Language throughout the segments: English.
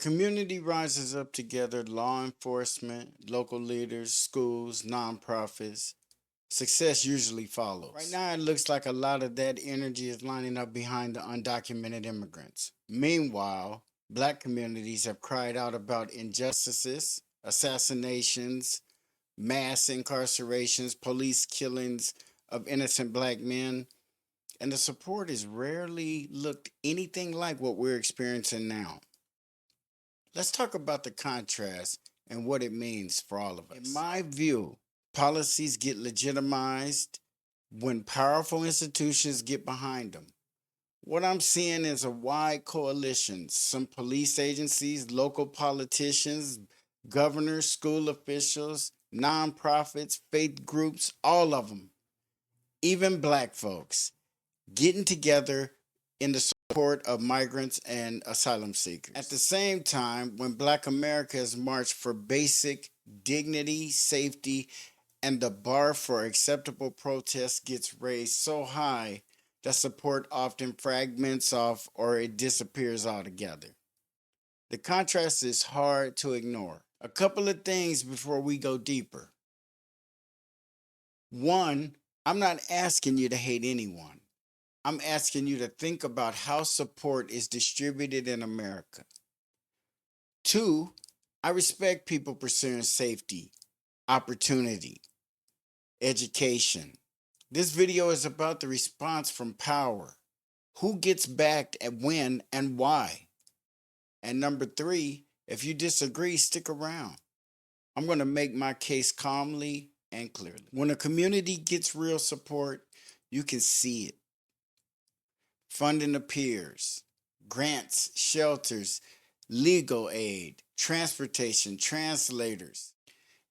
community rises up together, law enforcement, local leaders, schools, nonprofits, success usually follows. Right now, it looks like a lot of that energy is lining up behind the undocumented immigrants. Meanwhile, black communities have cried out about injustices, assassinations, mass incarcerations, police killings of innocent black men, and the support is rarely looked anything like what we're experiencing now. Let's talk about the contrast and what it means for all of us. In my view, policies get legitimized when powerful institutions get behind them. What I'm seeing is a wide coalition. Some police agencies, local politicians, governors, school officials, nonprofits, faith groups, all of them, even black folks, getting together in the support of migrants and asylum seekers. At the same time, when Black America has marched for basic dignity, safety, and the bar for acceptable protest gets raised so high that support often fragments off or it disappears altogether. The contrast is hard to ignore. A couple of things before we go deeper. One, I'm not asking you to hate anyone. I'm asking you to think about how support is distributed in America. Two, I respect people pursuing safety, opportunity, education. This video is about the response from power. Who gets backed and when and why? And number three, if you disagree, stick around. I'm going to make my case calmly and clearly. When a community gets real support, you can see it. Funding appears, grants, shelters, legal aid, transportation, translators.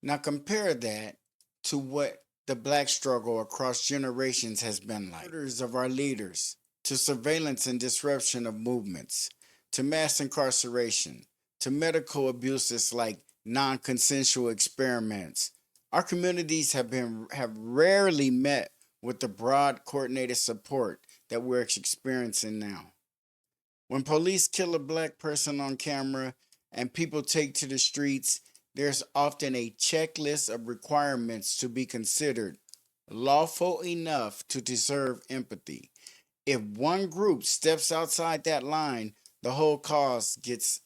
Now compare that to what the black struggle across generations has been like. Murders of our leaders, to surveillance and disruption of movements, to mass incarceration, to medical abuses like non-consensual experiments. Our communities have rarely met with the broad coordinated support that we're experiencing now. When police kill a black person on camera and people take to the streets, there's often a checklist of requirements to be considered lawful enough to deserve empathy. If one group steps outside that line, the whole cause gets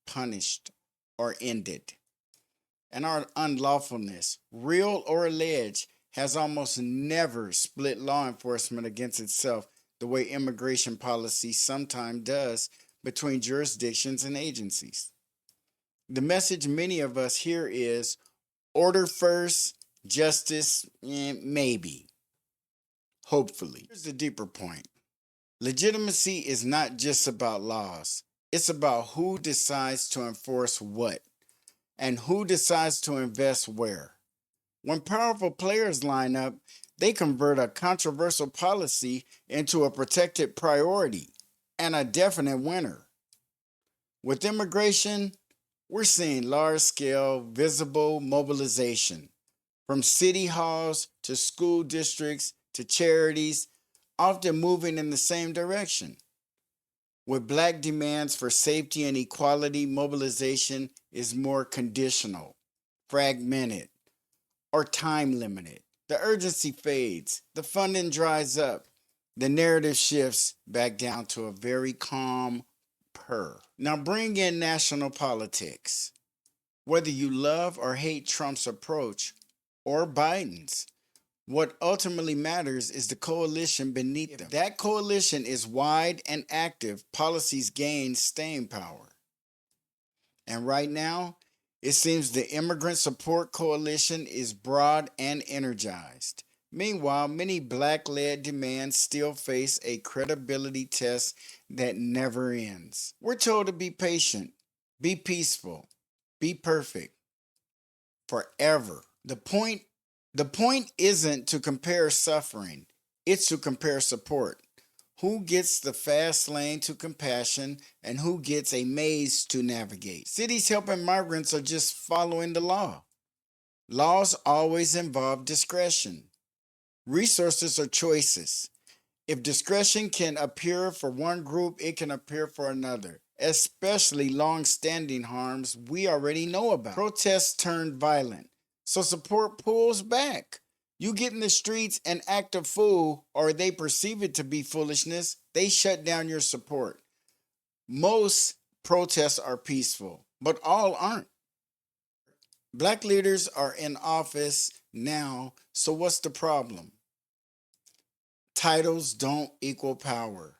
punished or ended. And our unlawfulness, real or alleged, has almost never split law enforcement against itself the way immigration policy sometimes does between jurisdictions and agencies. The message many of us hear is order first, justice, maybe, hopefully. Here's the deeper point. Legitimacy is not just about laws. It's about who decides to enforce what and who decides to invest where. When powerful players line up, they convert a controversial policy into a protected priority and a definite winner. With immigration, we're seeing large-scale, visible mobilization from city halls to school districts to charities, often moving in the same direction. With black demands for safety and equality, mobilization is more conditional, fragmented, or time limited. The urgency fades, the funding dries up, the narrative shifts back down to a very calm purr. Now bring in national politics. Whether you love or hate Trump's approach or Biden's, what ultimately matters is the coalition beneath them. If that coalition is wide and active, policies gain staying power. And right now, it seems the Immigrant Support Coalition is broad and energized. Meanwhile, many black-led demands still face a credibility test that never ends. We're told to be patient, be peaceful, be perfect, forever. The point isn't to compare suffering, it's to compare support. Who gets the fast lane to compassion and who gets a maze to navigate? Cities helping migrants are just following the law. Laws always involve discretion. Resources are choices. If discretion can appear for one group, it can appear for another. especially long-standing harms we already know about. Protests turned violent, so support pulls back. You get in the streets and act a fool, or they perceive it to be foolishness, they shut down your support. Most protests are peaceful, but all aren't. Black leaders are in office now, so what's the problem? Titles don't equal power.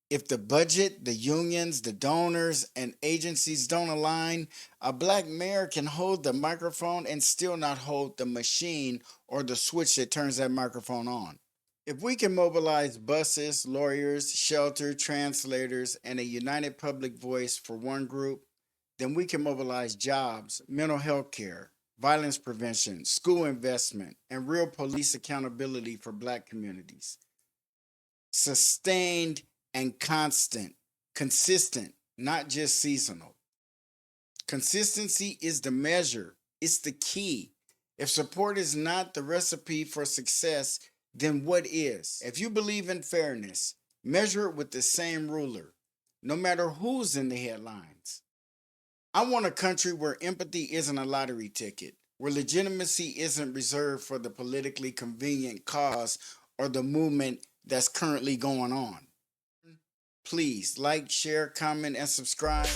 If the budget, the unions, the donors, and agencies don't align, a black mayor can hold the microphone and still not hold the machine or the switch that turns that microphone on. If we can mobilize buses, lawyers, shelter, translators, and a united public voice for one group, then we can mobilize jobs, mental health care, violence prevention, school investment, and real police accountability for black communities. Sustained and consistent, not just seasonal. Consistency is the measure, it's the key. If support is not the recipe for success, then what is? If you believe in fairness, measure it with the same ruler, no matter who's in the headlines. I want a country where empathy isn't a lottery ticket, where legitimacy isn't reserved for the politically convenient cause or the movement that's currently going on. Please like, share, comment, and subscribe.